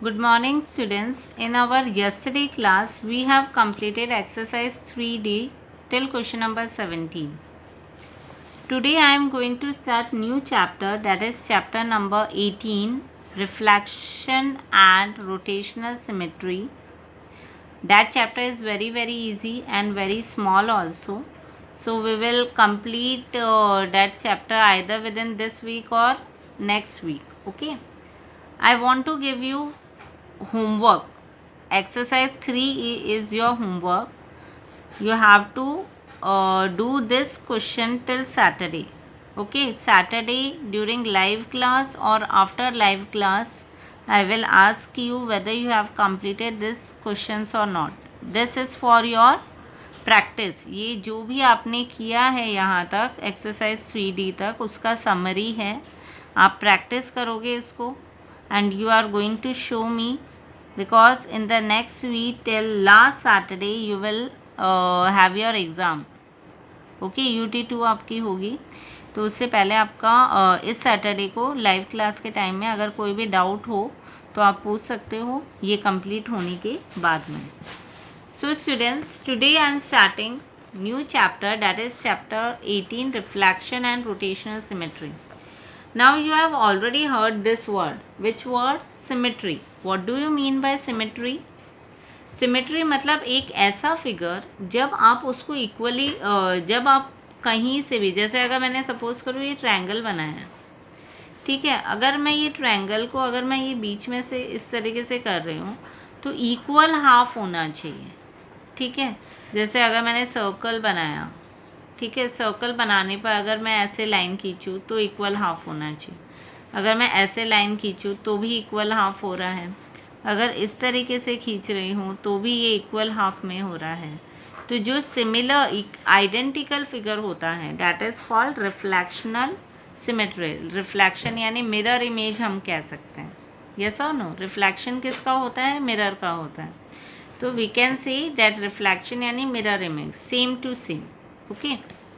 Good morning, students. In our yesterday class, we have completed exercise 3D till question number 17. Today, I am going to start new chapter, that is chapter number 18, Reflection and Rotational Symmetry. That chapter is very easy and very small also. So, we will complete that chapter either within this week or next week. Okay. I want to give you homework. Exercise 3 is your homework. You have to do this question till Saturday. Okay, Saturday during live class or after live class, I will ask you whether you have completed this questions or not. This is for your practice. ये जो भी आपने किया है यहाँ तक exercise 3D तक उसका समरी है. आप प्रैक्टिस करोगे इसको and you are going to show me because in the next week till last Saturday you will have your exam. Okay, UT2 आपकी होगी. तो उससे पहले आपका इस सैटरडे को लाइव क्लास के टाइम में अगर कोई भी डाउट हो तो आप पूछ सकते हो ये कंप्लीट होने के बाद में. So students, today I am starting new chapter, that is chapter 18, Reflection and Rotational Symmetry. Now you have already heard this word. Which word? Symmetry. What do you mean by symmetry? Symmetry मतलब एक ऐसा figure जब आप उसको equally जब आप कहीं से भी, जैसे अगर मैंने सपोज करूँ ये ट्रायंगल बनाया है, ठीक है, अगर मैं ये ट्रायंगल को अगर मैं ये बीच में से इस तरीके से कर रही हूँ तो इक्वल हाफ होना चाहिए. ठीक है, जैसे अगर मैंने सर्कल बनाया, ठीक है, सर्कल बनाने पर अगर मैं ऐसे लाइन खींचूँ तो इक्वल हाफ होना चाहिए. अगर मैं ऐसे लाइन खींचूँ तो भी इक्वल हाफ हो रहा है. अगर इस तरीके से खींच रही हूँ तो भी ये इक्वल हाफ में हो रहा है. तो जो सिमिलर आइडेंटिकल फिगर होता है that is called reflectional symmetry. Reflection यानी मिरर इमेज हम कह सकते हैं. यस और नो? रिफ्लेक्शन किसका होता है? मिरर का होता है. तो we can say that reflection यानी mirror image, same to same. Okay,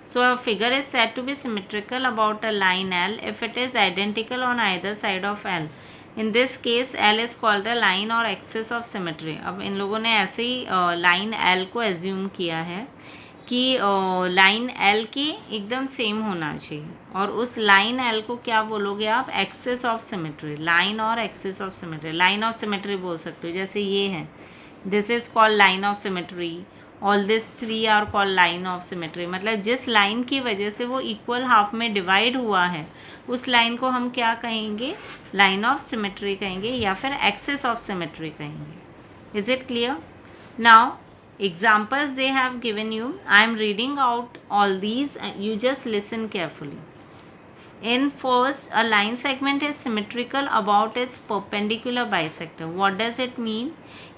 so a figure is said to be symmetrical about a line L if it is identical on either side of L. In this case L is called the line or axis of symmetry. अब इन लोगों ने ऐसे ही line L को assume किया है कि line L के एकदम सेम होना चाहिए और उस लाइन L को क्या बोलोगे आप? Axis of symmetry. लाइन और axis of symmetry. Line of symmetry बोल सकते हो, जैसे ये है, this is called line of symmetry. All this 3 are called line of symmetry. मतलब जिस लाइन की वजह से वो इक्वल हाफ में डिवाइड हुआ है उस लाइन को हम क्या कहेंगे? लाइन ऑफ सिमेट्री कहेंगे या फिर एक्सिस ऑफ सिमेट्री कहेंगे. Is it clear? Now examples they have given you. I am reading out all these, you just listen carefully. In first, a line segment is symmetrical about its perpendicular bisector. What does it mean?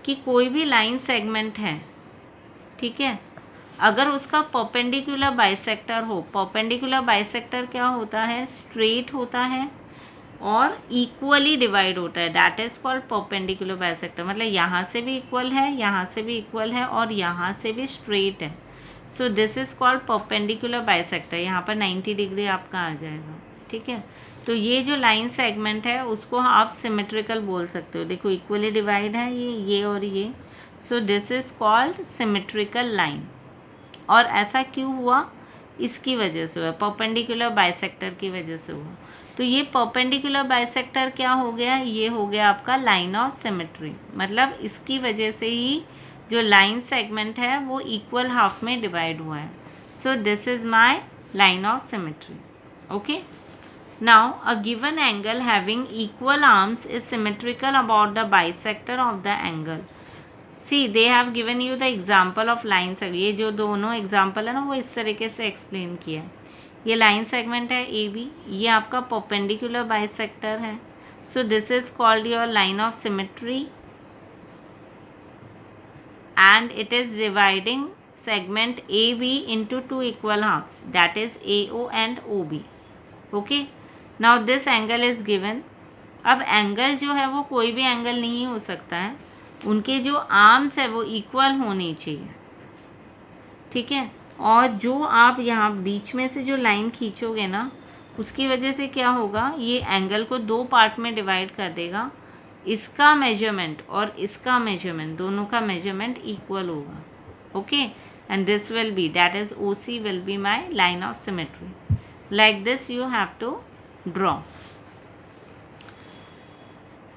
कि कोई भी line segment है, ठीक है, अगर उसका perpendicular bisector हो. Perpendicular bisector क्या होता है? स्ट्रेट होता है और इक्वली डिवाइड होता है. That is called perpendicular bisector. मतलब यहाँ से भी इक्वल है, यहाँ से भी इक्वल है और यहाँ से भी स्ट्रेट है. So this is called perpendicular bisector. यहाँ पर 90 डिग्री आपका आ जाएगा. ठीक है, तो ये जो लाइन सेगमेंट है उसको आप सिमेट्रिकल बोल सकते हो. देखो इक्वली डिवाइड है ये और ये. So this is called symmetrical line. और ऐसा क्यों हुआ? इसकी वजह से हुआ, परपेंडिकुलर बाइसेक्टर की वजह से हुआ. तो ये परपेंडिकुलर बाइसेक्टर क्या हो गया? ये हो गया आपका लाइन ऑफ सिमेट्री. मतलब इसकी वजह से ही जो लाइन सेगमेंट है वो इक्वल हाफ में डिवाइड हुआ है. So this is my line of symmetry. Okay, now a given angle having equal arms is symmetrical about the bisector of the angle. See, they have given you the example of line segment. ये जो दोनों example है ना वो इस तरीके से explain किया है. ये लाइन सेगमेंट है AB, ये आपका परपेंडिकुलर बाइसेक्टर है. So this is called your line of symmetry and it is dividing segment AB into two equal halves, that is AO and OB. Okay, now this angle is given. अब angle जो है वो कोई भी angle नहीं हो सकता है, उनके जो आर्म्स है वो इक्वल होने चाहिए. ठीक है, और जो आप यहाँ बीच में से जो लाइन खींचोगे ना उसकी वजह से क्या होगा? ये एंगल को 2 पार्ट में डिवाइड कर देगा. इसका मेजरमेंट और इसका मेजरमेंट, दोनों का मेजरमेंट इक्वल होगा. Okay, and this will be, that is OC will be my line of symmetry. Like this you have to draw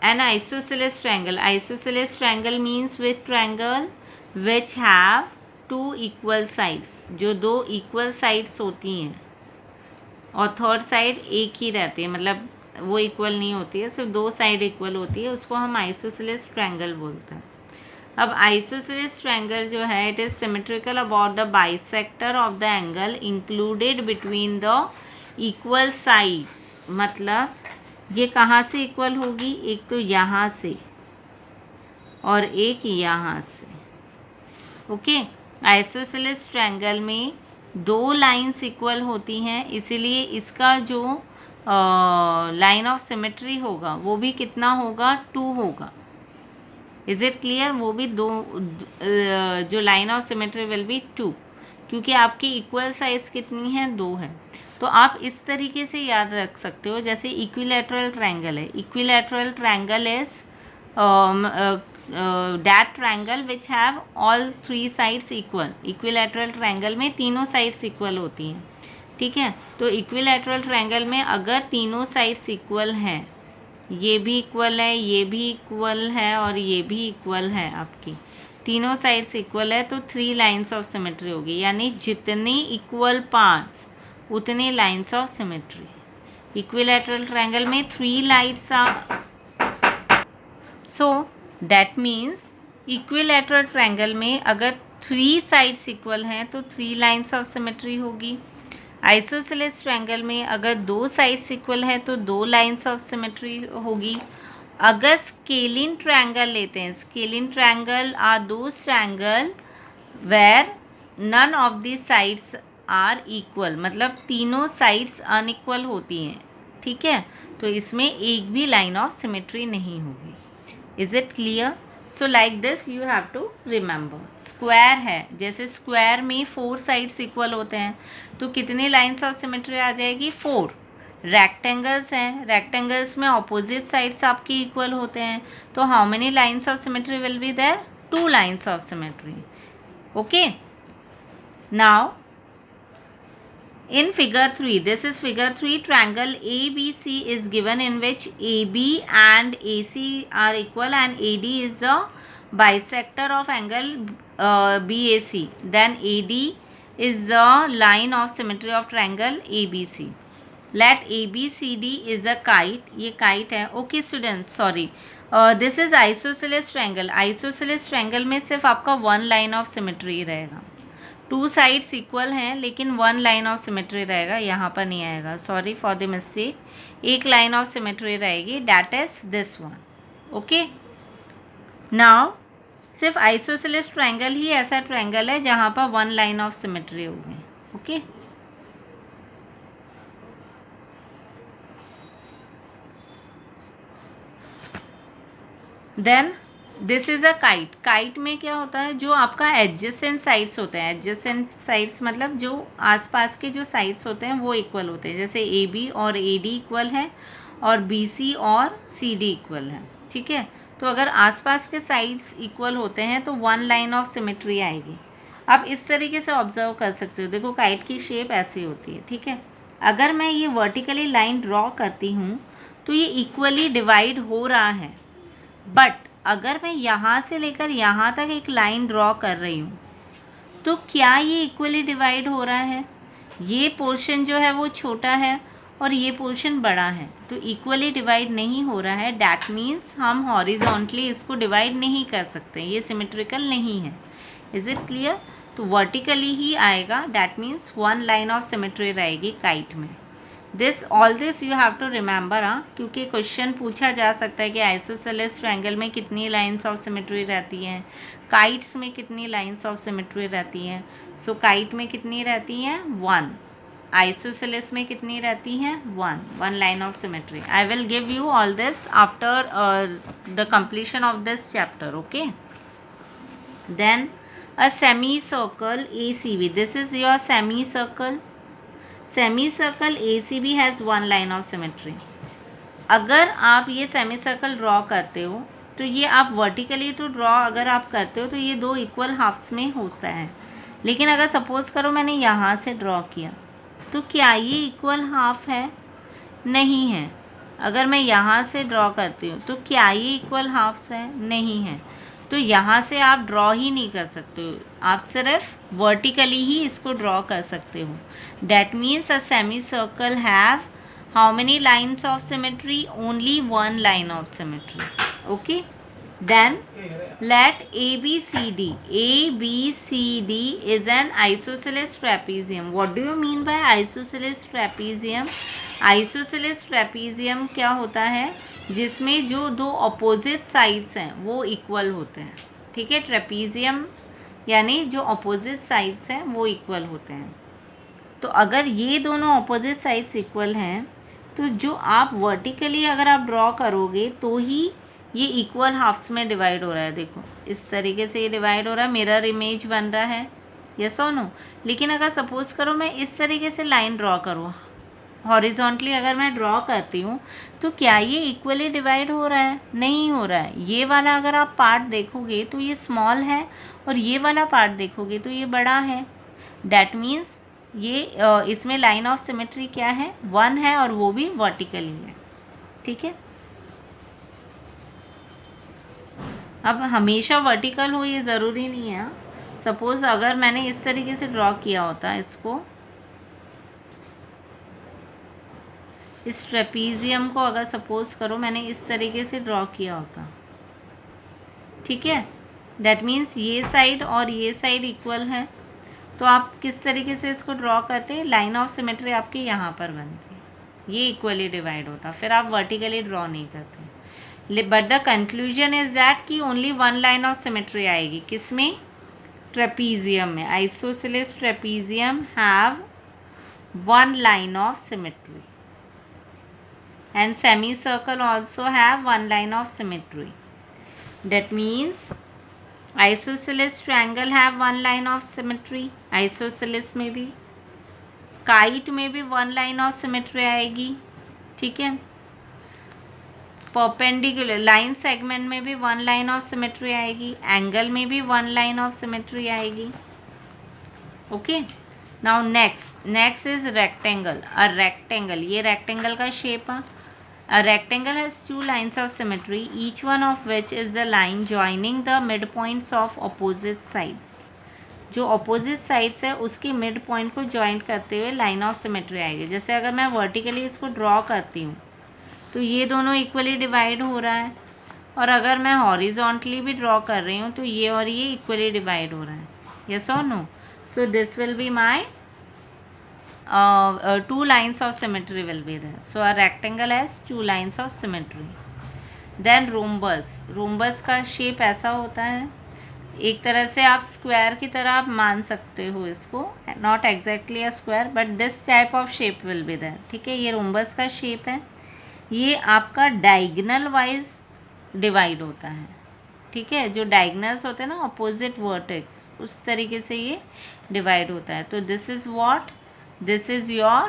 an isosceles triangle. Isosceles triangle means which triangle which have two equal sides, जो दो equal sides होती हैं और third side एक ही रहती है, मतलब वो इक्वल नहीं होती है, सिर्फ दो साइड इक्वल होती है, उसको हम आइसोसेलेस ट्रायंगल बोलते हैं. अब आइसोसेलेस ट्रायंगल जो है, it is symmetrical about the bisector of the angle included between the equal sides. मतलब ये कहाँ से इक्वल होगी, एक तो यहाँ से और एक यहाँ से. ओके, आइसोसेलेस ट्रायंगल में दो लाइंस इक्वल होती हैं, इसीलिए इसका जो लाइन ऑफ सिमेट्री होगा वो भी कितना होगा, 2 होगा. Is it clear? वो भी दो, जो line of symmetry will B 2, क्योंकि आपकी इक्वल साइज कितनी है, 2 है. तो आप इस तरीके से याद रख सकते हो, जैसे इक्विलैटरल ट्रायंगल है. Equilateral triangle is that triangle which have all 3 sides equal. Equilateral triangle में तीनों साइड्स इक्वल होती हैं. ठीक है, तो इक्विलैटरल ट्रायंगल में अगर तीनों साइड्स इक्वल हैं, ये भी इक्वल है, ये भी इक्वल है और ये भी इक्वल है, आपकी तीनों साइड्स इक्वल है, तो 3 लाइन्स ऑफ सिमेट्री होगी. यानी जितने इक्वल पार्ट्स उतने lines of symmetry. Equilateral triangle में 3 lines are, so that means equilateral triangle में अगर 3 साइड्स इक्वल हैं तो 3 लाइन्स ऑफ सिमेट्री होगी. आइसोसेलेस ट्रायंगल में अगर 2 साइड्स इक्वल है तो 2 लाइन्स ऑफ सिमेट्री होगी. अगर स्केलिन ट्रायंगल लेते हैं, scalene triangle are those triangle where none of the sides are equal, मतलब तीनों साइड्स अनइक्वल होती हैं. ठीक है, तो इसमें एक भी लाइन ऑफ सिमेट्री नहीं होगी. Is it clear? So like this you have to remember. Square है, जैसे स्क्वायर में 4 साइड्स इक्वल होते हैं, तो कितनी लाइन्स ऑफ सिमेट्री आ जाएगी, 4. रेक्टेंगल्स हैं, रेक्टेंगल्स में ऑपोजिट साइड्स आपकी इक्वल होते हैं, तो how many lines of symmetry will be there, 2 lines of symmetry. Okay, now in figure 3, this is figure 3, triangle ABC is given in which AB and AC are equal and AD is the bisector of angle BAC. Then AD is the line of symmetry of triangle ABC. Let ABCD is a kite. ये kite है. Okay students, sorry. This is isosceles triangle. Isosceles triangle में सिर्फ आपका 1 line of symmetry रहेगा. 2 sides equal हैं लेकिन 1 line of symmetry रहेगा, यहाँ पर नहीं आएगा, सॉरी फॉर द मिस्टेक. एक लाइन ऑफ सिमेट्री रहेगी, that is this one. Okay, now सिर्फ आइसोसेलेस ट्रायंगल ही ऐसा ट्रायंगल है जहाँ पर 1 लाइन ऑफ सिमेट्री होगी. Okay, then this is a kite. Kite में क्या होता है, जो आपका एडजेसेंट साइड्स होते हैं, एडजेसेंट साइड्स मतलब जो आसपास के जो साइड्स होते हैं वो इक्वल होते हैं. जैसे AB और AD इक्वल है और BC और CD इक्वल है. ठीक है, तो अगर आसपास के साइड्स इक्वल होते हैं तो 1 लाइन ऑफ सिमेट्री आएगी. आप इस तरीके से ऑब्जर्व कर सकते हो. देखो काइट की शेप ऐसी होती है. ठीक है, अगर मैं ये वर्टिकली लाइन ड्रॉ करती हूँ तो ये इक्वली डिवाइड हो रहा है, बट अगर मैं यहाँ से लेकर यहाँ तक एक लाइन ड्रॉ कर रही हूँ तो क्या ये इक्वली डिवाइड हो रहा है? ये पोर्शन जो है वो छोटा है और ये पोर्शन बड़ा है, तो इक्वली डिवाइड नहीं हो रहा है. डैट मीन्स हम हॉरिजॉन्टली इसको डिवाइड नहीं कर सकते, ये सिमेट्रिकल नहीं है. Is it clear? तो वर्टिकली ही आएगा, that means 1 line of symmetry रहेगी काइट में. All this you have to remember. क्योंकि क्वेश्चन पूछा जा सकता है कि आइसोसेलेस ट्रायंगल में कितनी लाइंस ऑफ सिमेट्री रहती हैं, काइट्स में कितनी लाइंस ऑफ सिमेट्री रहती हैं. सो काइट में कितनी रहती हैं, 1. आइसोसेलेस में कितनी रहती हैं, 1 line of symmetry. I will give you all this after the completion of this chapter. Okay, then a semi circle ACB. This is your semi circle. Semicircle ACB has 1 line of symmetry. अगर आप ये semi circle draw करते हो तो ये आप vertically तो draw अगर आप करते हो तो ये दो इक्वल हाफ्स में होता है, लेकिन अगर सपोज़ करो मैंने यहाँ से ड्रॉ किया तो क्या ये इक्वल हाफ है? नहीं है। अगर मैं यहाँ से ड्रॉ करती हूँ तो क्या ये इक्वल हाफ्स है? नहीं है। तो यहाँ से आप ड्रॉ ही नहीं कर सकते हो, आप सिर्फ वर्टिकली ही इसको ड्रॉ कर सकते हो। That means a semi circle have how many lines of symmetry? Only one line of symmetry. Okay, then let ABCD is an isosceles trapezium. What do you mean by isosceles trapezium? Isosceles trapezium क्या होता है? जिसमें जो दो opposite sides हैं वो equal होते हैं, ठीक है। ट्रेपीजियम यानी जो opposite sides हैं वो equal होते हैं। तो अगर ये दोनों ऑपोजिट साइड्स इक्वल हैं तो जो आप वर्टिकली अगर आप ड्रॉ करोगे तो ही ये इक्वल हाफ्स में डिवाइड हो रहा है। देखो इस तरीके से ये डिवाइड हो रहा है, मिरर इमेज बन रहा है, यस और नो। लेकिन अगर सपोज़ करो मैं इस तरीके से लाइन ड्रॉ करूँ, हॉरिजॉन्टली अगर मैं ड्रॉ करती हूँ तो क्या ये इक्वली डिवाइड हो रहा है? नहीं हो रहा है। ये वाला अगर आप पार्ट देखोगे तो ये स्मॉल है और ये वाला पार्ट देखोगे तो ये बड़ा है। डैट मीन्स ये इसमें लाइन ऑफ सिमेट्री क्या है? 1 है और वो भी वर्टिकली है, ठीक है। अब हमेशा वर्टिकल हो ये ज़रूरी नहीं है। सपोज़ अगर मैंने इस तरीके से ड्रॉ किया होता इसको, इस ट्रेपीजियम को अगर सपोज़ करो मैंने इस तरीके से ड्रॉ किया होता, ठीक है। डैट मीन्स ये साइड और ये साइड इक्वल है, तो आप किस तरीके से इसको ड्रॉ करते हैं? लाइन ऑफ सिमेट्री आपके यहाँ पर बनती है, ये इक्वली डिवाइड होता, फिर आप वर्टिकली ड्रॉ नहीं करते। But the conclusion is that कि only one line of symmetry आएगी, किसमें? ट्रेपीजियम में। Isosceles trapezium have one line of symmetry and semi circle also have one line of symmetry. That means isosceles triangle have one line of symmetry, isosceles में भी, kite में भी one line of symmetry आएगी, ठीक है। Perpendicular line segment में भी one line of symmetry आएगी, एंगल में भी वन लाइन ऑफ सिमेट्री आएगी। Okay, now next is rectangle. A rectangle, ये रेक्टेंगल का शेप है। A rectangle has two lines of symmetry, each one of which is the line joining the midpoints of opposite sides. जो opposite sides है उसके mid point को joint करते हुए line of symmetry आएगी। जैसे अगर मैं वर्टिकली इसको ड्रॉ करती हूँ तो ये दोनों इक्वली डिवाइड हो रहा है, और अगर मैं हॉरिजॉन्टली भी ड्रॉ कर रही हूँ तो ये और ये इक्वली डिवाइड हो रहा है, यस और no. So this will be my two lines of symmetry will be there. So a rectangle has two lines of symmetry. Then rhombus का शेप ऐसा होता है, एक तरह से आप स्क्वायर की तरह आप मान सकते हो इसको, not exactly a square but this type of shape will be there, ठीक है। ये रोम्बस का शेप है, ये आपका डायगनल वाइज डिवाइड होता है, ठीक है। जो डायगनल्स होते हैं ना अपोजिट वर्टेक्स, उस तरीके से ये डिवाइड होता है। तो this is what, this is your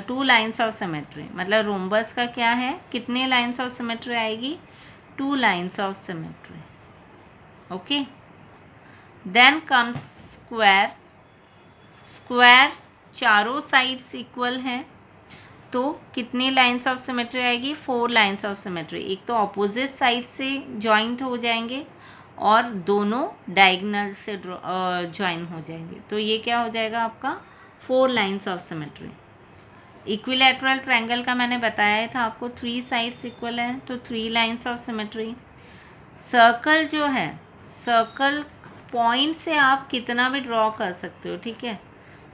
two lines of symmetry. मतलब रोम्बस का क्या है, कितने लाइन्स ऑफ सिमेट्री आएगी? Two lines of symmetry, okay. Then comes square. Square चारों साइड्स इक्वल हैं तो कितनी लाइन्स ऑफ सिमेट्री आएगी? 4 लाइन्स ऑफ सिमेट्री। एक तो अपोजिट साइड से जॉइंट हो जाएंगे और दोनों डायगनल से ज्वाइन हो जाएंगे, तो ये क्या हो जाएगा आपका? 4 lines of symmetry. Equilateral triangle का मैंने बताया था आपको, 3 साइड्स इक्वल हैं तो 3 लाइन्स ऑफ सिमेट्री। सर्कल जो है, सर्कल पॉइंट से आप कितना भी ड्रॉ कर सकते हो, ठीक है।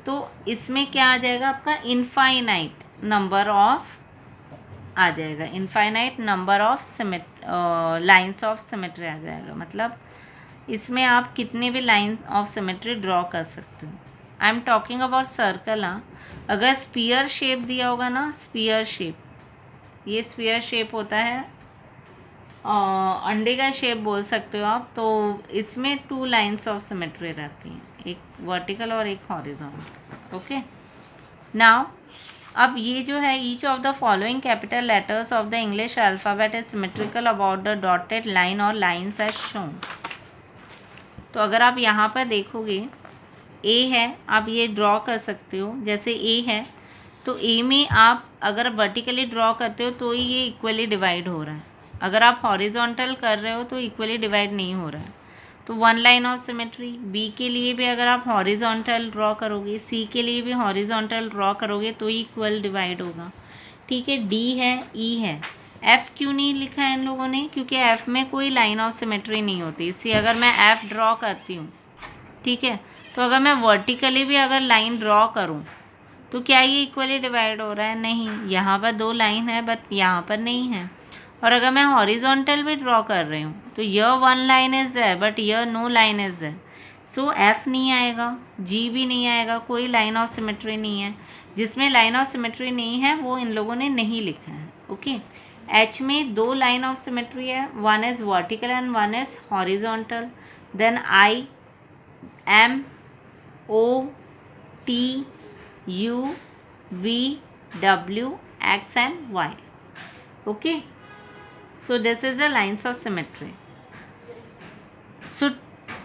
तो इसमें क्या आ जाएगा आपका? इनफाइनाइट नंबर ऑफ आ जाएगा, infinite number of lines of symmetry आ जाएगा। मतलब इसमें आप कितने भी लाइन ऑफ सिमेट्री ड्रॉ कर सकते हो। I am talking about circle. हाँ, अगर स्पीयर शेप दिया होगा ना, स्पीयर शेप, ये स्पीयर शेप होता है, अंडे का शेप बोल सकते हो आप, तो इसमें 2 लाइन्स ऑफ सिमेट्री रहती हैं, एक वर्टिकल और एक हॉरिजॉन्टल, ओके। नाउ अब ये जो है each of the following capital letters of the English alphabet is symmetrical about the dotted line और लाइन्स एज शोन। तो अगर आप यहाँ पर देखोगे ए है, आप ये ड्रॉ कर सकते हो, जैसे ए है तो ए में आप अगर वर्टिकली ड्रॉ करते हो तो ही ये इक्वली डिवाइड हो रहा है, अगर आप हॉरिजॉन्टल कर रहे हो तो इक्वली डिवाइड नहीं हो रहा है। तो one line of symmetry. B के लिए भी अगर आप हॉरिजॉन्टल ड्रॉ करोगे, सी के लिए भी हॉरिजॉन्टल ड्रॉ करोगे तो ही इक्वल डिवाइड होगा। ठीक है, डी है, ई है। एफ़ क्यों नहीं लिखा है इन लोगों ने? क्योंकि एफ़ में कोई लाइन ऑफ सिमेट्री नहीं होती। इसलिए अगर मैं एफ़ ड्रॉ करती हूँ, ठीक है, तो अगर मैं वर्टिकली भी अगर लाइन ड्रॉ करूँ तो क्या ये इक्वली डिवाइड हो रहा है? नहीं, यहाँ पर दो लाइन है बट यहाँ पर नहीं है। और अगर मैं हॉरिजॉन्टल भी ड्रॉ कर रही हूँ तो यह वन लाइन इज है बट यह नो लाइन इज है, सो एफ नहीं आएगा, जी भी नहीं आएगा, कोई लाइन ऑफ सिमेट्री नहीं है। जिसमें लाइन ऑफ सिमेट्री नहीं है वो इन लोगों ने नहीं लिखा है। ओके, एच में दो लाइन ऑफ सिमेट्री है, one is vertical and one is horizontal. Then I, M, O, T, U, V, W, X and Y. Okay, so this is the lines of symmetry. So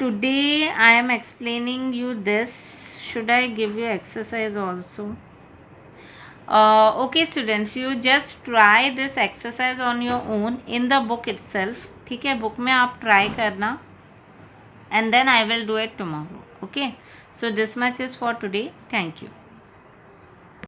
today I am explaining you this. Should I give you exercise also? Okay students, you just try this exercise on your own in the book itself. ठीक है, book में आप try करना and then I will do it tomorrow. Okay, so this much is for today. Thank you.